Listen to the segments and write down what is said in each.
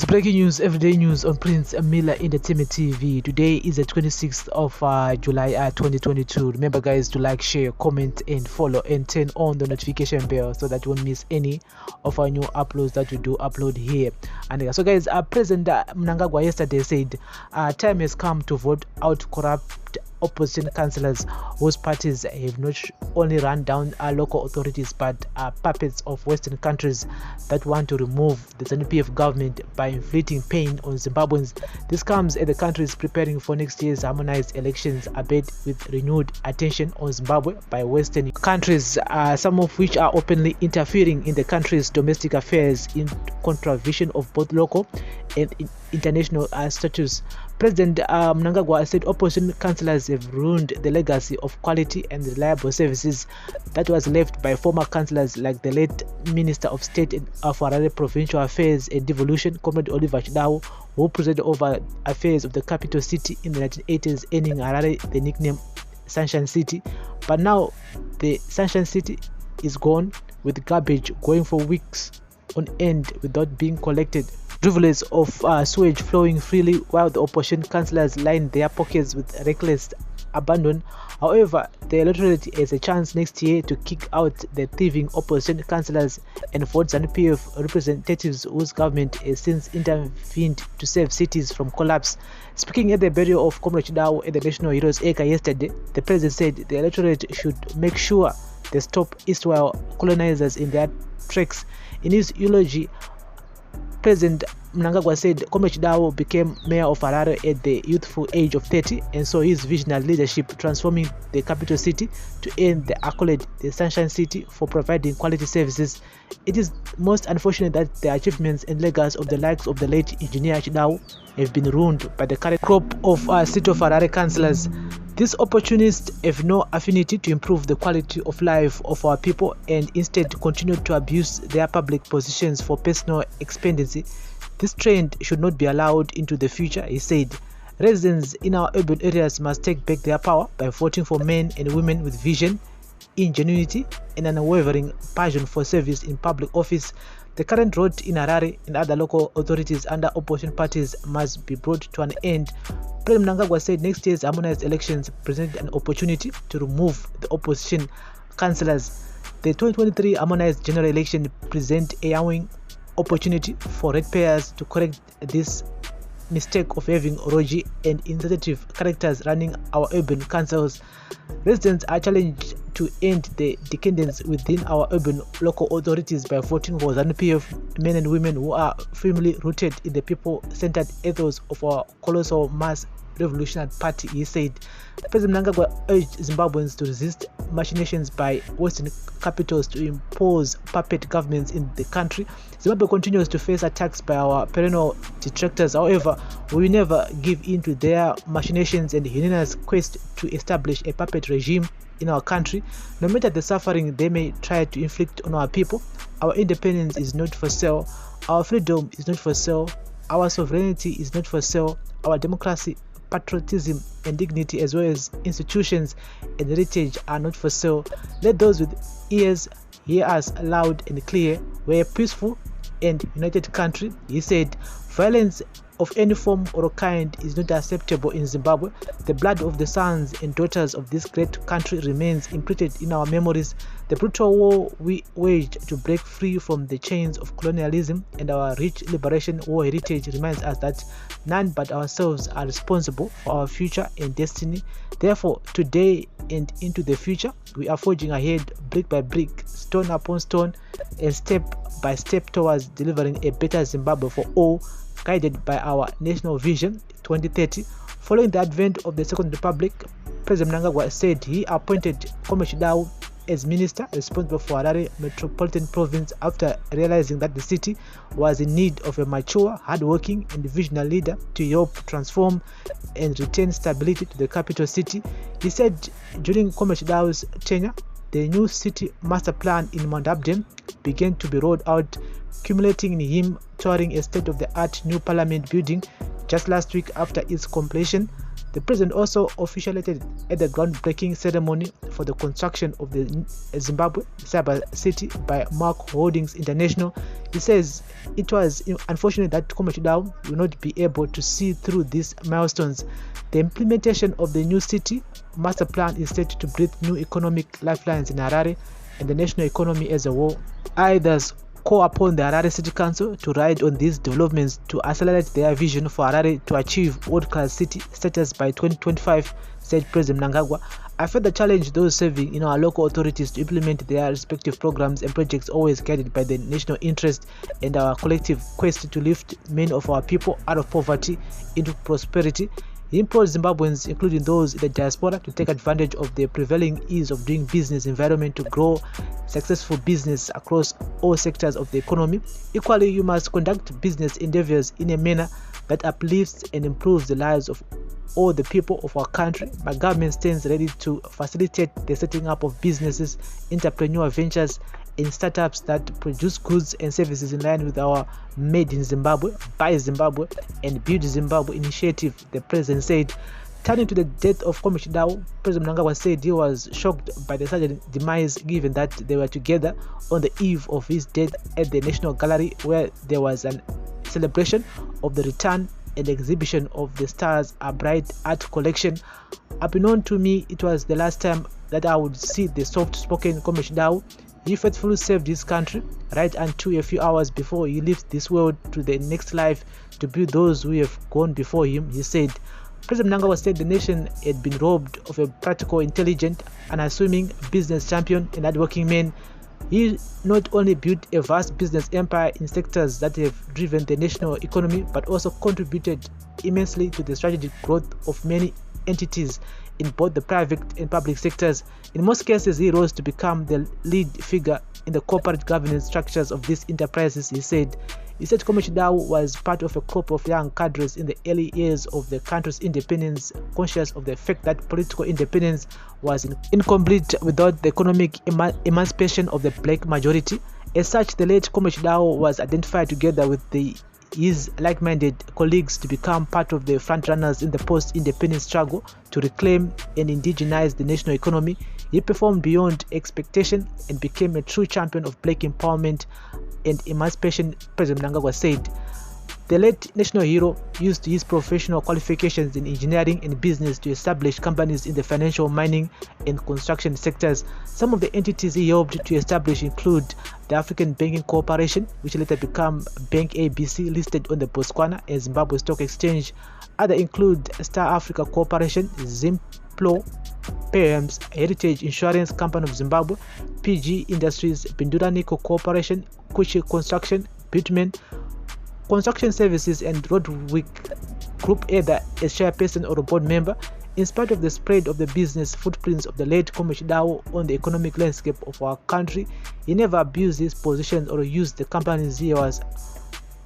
Breaking news, everyday news on Prince Miller Entertainment TV. Today is the 26th of July 2022. Remember guys to like, share, comment and follow and turn on the notification bell so that you won't miss any of our new uploads that we do upload here. And so guys, President Mnangagwa yesterday said time has come to vote out corrupt opposition councillors whose parties have not only run down our local authorities but are puppets of Western countries that want to remove the Zanu PF government by inflicting pain on Zimbabweans. This comes as the country is preparing for next year's harmonized elections, albeit with renewed attention on Zimbabwe by Western countries, some of which are openly interfering in the country's domestic affairs in contravention of both local and international statutes. President Mnangagwa said opposition councillors have ruined the legacy of quality and reliable services that was left by former councillors like the late Minister of State of Harare Provincial Affairs and Devolution, Comrade Oliver Chidao, who presided over affairs of the capital city in the 1980s, earning Harare the nickname Sunshine City. But now the Sunshine City is gone, with garbage going for weeks on end without being collected, rivulets of sewage flowing freely while the opposition councillors line their pockets with reckless abandon. However, the electorate has a chance next year to kick out the thieving opposition councillors and vote Zanu PF representatives whose government has since intervened to save cities from collapse. Speaking at the burial of Comrade Chidao at the National Heroes Acre yesterday, the president said the electorate should make sure they stop Eastwell colonizers in their tracks. In his eulogy, President Mnangagwa said Comrade Chidao became mayor of Harare at the youthful age of 30 and saw his visionary leadership transforming the capital city to earn the accolade the Sunshine City for providing quality services. It is most unfortunate that the achievements and legacy of the likes of the late engineer Chidao have been ruined by the current crop of City of Harare councillors. These opportunists have no affinity to improve the quality of life of our people and instead continue to abuse their public positions for personal expenditure. This trend should not be allowed into the future, he said. Residents in our urban areas must take back their power by voting for men and women with vision, ingenuity, and an unwavering passion for service in public office. The current rot in Harare and other local authorities under opposition parties must be brought to an end. President Mnangagwa said next year's harmonized elections present an opportunity to remove the opposition councillors. The 2023 harmonized general election present a yarning opportunity for ratepayers to correct this mistake of having rogy and insensitive characters running our urban councils. Residents are challenged to end the decadence within our urban local authorities by voting for Zanu PF men and women who are firmly rooted in the people-centered ethos of our colossal mass revolutionary party, he said. President Mnangagwa urged Zimbabweans to resist machinations by Western capitals to impose puppet governments in the country. Zimbabwe continues to face attacks by our perennial detractors. However, we will never give in to their machinations and hyenas' quest to establish a puppet regime in our country. No matter the suffering they may try to inflict on our people, our independence is not for sale, our freedom is not for sale, our sovereignty is not for sale, our democracy, patriotism and dignity as well as institutions and heritage are not for sale. Let those with ears hear us loud and clear. We're a peaceful and united country, he said. Violence of any form or kind is not acceptable in Zimbabwe. The blood of the sons and daughters of this great country remains imprinted in our memories. The brutal war we waged to break free from the chains of colonialism and our rich liberation war heritage reminds us that none but ourselves are responsible for our future and destiny. Therefore, today and into the future, we are forging ahead brick by brick, stone upon stone, and step by step towards delivering a better Zimbabwe for all, guided by our national vision 2030. Following the advent of the Second Republic, President Mnangagwa said he appointed Comrade Chidao as minister responsible for Harare Metropolitan Province after realizing that the city was in need of a mature, hardworking and visionary leader to help transform and return stability to the capital city. He said during Comrade Chidao's tenure, the new city master plan in Mnangagwa began to be rolled out, culminating in him touring a state-of-the-art new parliament building just last week after its completion. The president also officiated at the groundbreaking ceremony for the construction of the Zimbabwe Cyber City by Mark Holdings International. He says it was unfortunate that Komachidao will not be able to see through these milestones. The implementation of the new city master plan is set to breathe new economic lifelines in Harare and the national economy as a whole. I thus call upon the Harare City Council to ride on these developments to accelerate their vision for Harare to achieve world-class city status by 2025, said President Mnangagwa. I further challenge those serving in our local authorities to implement their respective programs and projects always guided by the national interest and our collective quest to lift many of our people out of poverty into prosperity. He implored Zimbabweans, including those in the diaspora, to take advantage of the prevailing ease of doing business environment to grow successful business across all sectors of the economy. Equally, you must conduct business endeavors in a manner that uplifts and improves the lives of all the people of our country. My government stands ready to facilitate the setting up of businesses, entrepreneurial ventures, and startups that produce goods and services in line with our Made in Zimbabwe, Buy Zimbabwe, and Build Zimbabwe initiative, the president said. Turning to the death of Komachidao, President Mnangagwa said he was shocked by the sudden demise given that they were together on the eve of his death at the National Gallery, where there was a celebration of the return and exhibition of the Stars A Bright art collection. Unbeknown to me, it was the last time that I would see the soft-spoken Komachidao. He faithfully served his country right until a few hours before he left this world to the next life to build those who have gone before him, he said. President Mnangagwa said the nation had been robbed of a practical, intelligent, unassuming business champion and hardworking man. He not only built a vast business empire in sectors that have driven the national economy, but also contributed immensely to the strategic growth of many entities in both the private and public sectors. In most cases, he rose to become the lead figure in the corporate governance structures of these enterprises, he said. He said Komachidao was part of a crop of young cadres in the early years of the country's independence, conscious of the fact that political independence was incomplete without the economic emancipation of the black majority. As such, the late Komachidao was identified together with his like-minded colleagues to become part of the frontrunners in the post-independence struggle to reclaim and indigenize the national economy. He performed beyond expectation and became a true champion of black empowerment and emancipation, President Mnangagwa said. The late national hero used his professional qualifications in engineering and business to establish companies in the financial, mining, and construction sectors. Some of the entities he helped to establish include the African Banking Corporation, which later became Bank ABC, listed on the Botswana and Zimbabwe Stock Exchange. Others include Star Africa Corporation, Zimplo, PAMS, Heritage Insurance Company of Zimbabwe, PG Industries, Bindura Nickel Corporation, Kuchi Construction, Bitumen Construction Services, and Roadwick Group, either as chairperson or a board member. In spite of the spread of the business footprints of the late Komachidao on the economic landscape of our country, he never abused his position or used the companies he was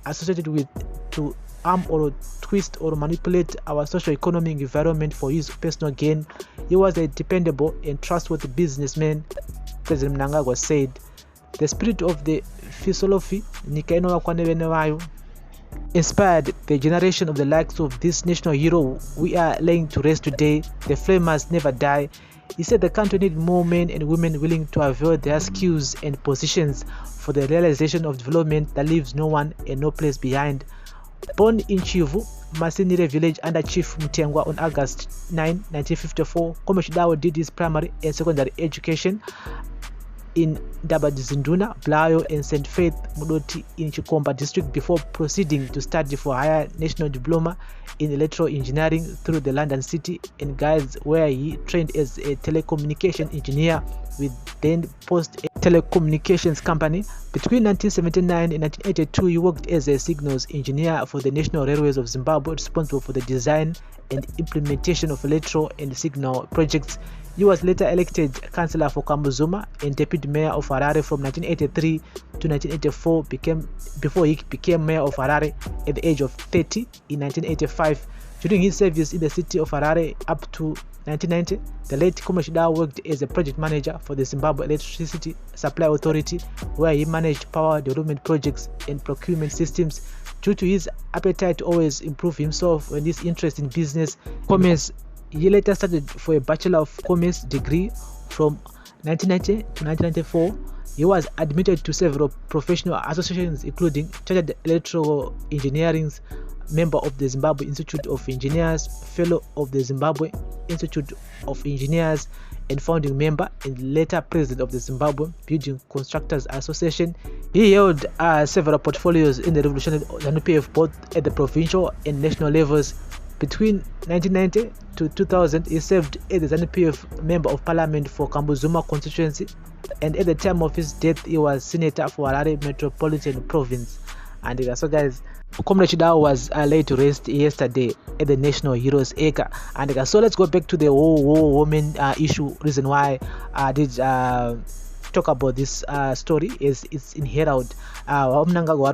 associated with to harm or twist or manipulate our socio-economic environment for his personal gain. He was a dependable and trustworthy businessman, President Mnangagwa said. The spirit of the philosophy inspired the generation of the likes of this national hero we are laying to rest today. The flame must never die. He said the country needs more men and women willing to avail their skills and positions for the realization of development that leaves no one and no place behind. Born in Chivu, Masinire village under Chief Mutengwa on August 9, 1954, Komachidao did his primary and secondary education in Dabadzinduna, Blayo, and St. Faith Mudoti in Chikomba district before proceeding to study for higher national diploma in electrical engineering through the London City and Guilds, where he trained as a telecommunication engineer with then Post Telecommunications Company. Between 1979 and 1982, he worked as a signals engineer for the National Railways of Zimbabwe, responsible for the design and implementation of electro and signal projects. He was later elected councillor for Kambuzuma and deputy mayor of Harare from 1983 to 1984, before he became mayor of Harare at the age of 30 in 1985. During his service in the city of Harare up to 1990, the late Komeshida worked as a project manager for the Zimbabwe Electricity Supply Authority, where he managed power development projects and procurement systems. Due to his appetite to always improve himself and his interest in business commerce, he later studied for a Bachelor of Commerce degree from 1990 to 1994. He was admitted to several professional associations, including Chartered Electrical Engineering, member of the Zimbabwe Institute of Engineers, fellow of the Zimbabwe Institute of Engineers, and founding member and later president of the Zimbabwe Building Constructors Association. He held several portfolios in the revolutionary Zanu PF, both at the provincial and national levels. Between 1990 to 2000, he served as the Zanu PF Member of Parliament for Kambuzuma constituency, and at the time of his death, he was Senator for Harare Metropolitan Province. And so guys, Comrade Chida was laid to rest yesterday at the National Heroes Acre. And so let's go back to the whole woman issue, reason why I did talk about this story is it's in Herald. Mnangagwa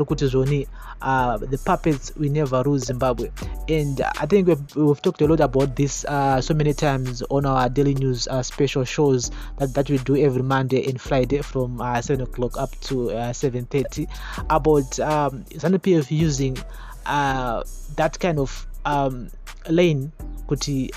the puppets we never rule Zimbabwe. And I think we've talked a lot about this so many times on our daily news special shows that we do every Monday and Friday from 7 o'clock up to 7:30 about Zanu PF using that kind of lane.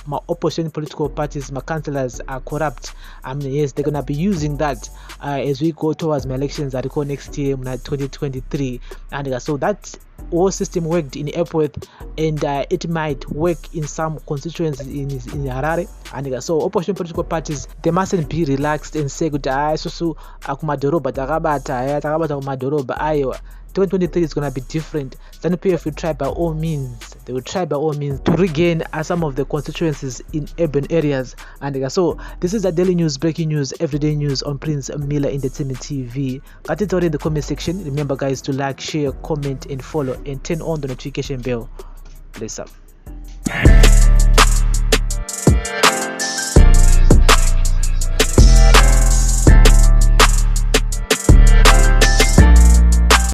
My opposition political parties, my councillors are corrupt. Yes, they're gonna be using that as we go towards my elections that go next year, 2023. And so that whole system worked in Epworth, and it might work in some constituencies in Harare. And so opposition political parties, they mustn't be relaxed and say good so akumadoroba takabata kumadoroba ayo. 2023 is going to be different. Zanu PF will try by all means. They will try by all means to regain some of the constituencies in urban areas. And so this is the daily news, breaking news, everyday news on Prince Miller Entertainment TV. Got it all in the comment section. Remember guys to like, share, comment and follow and turn on the notification bell. Bless up.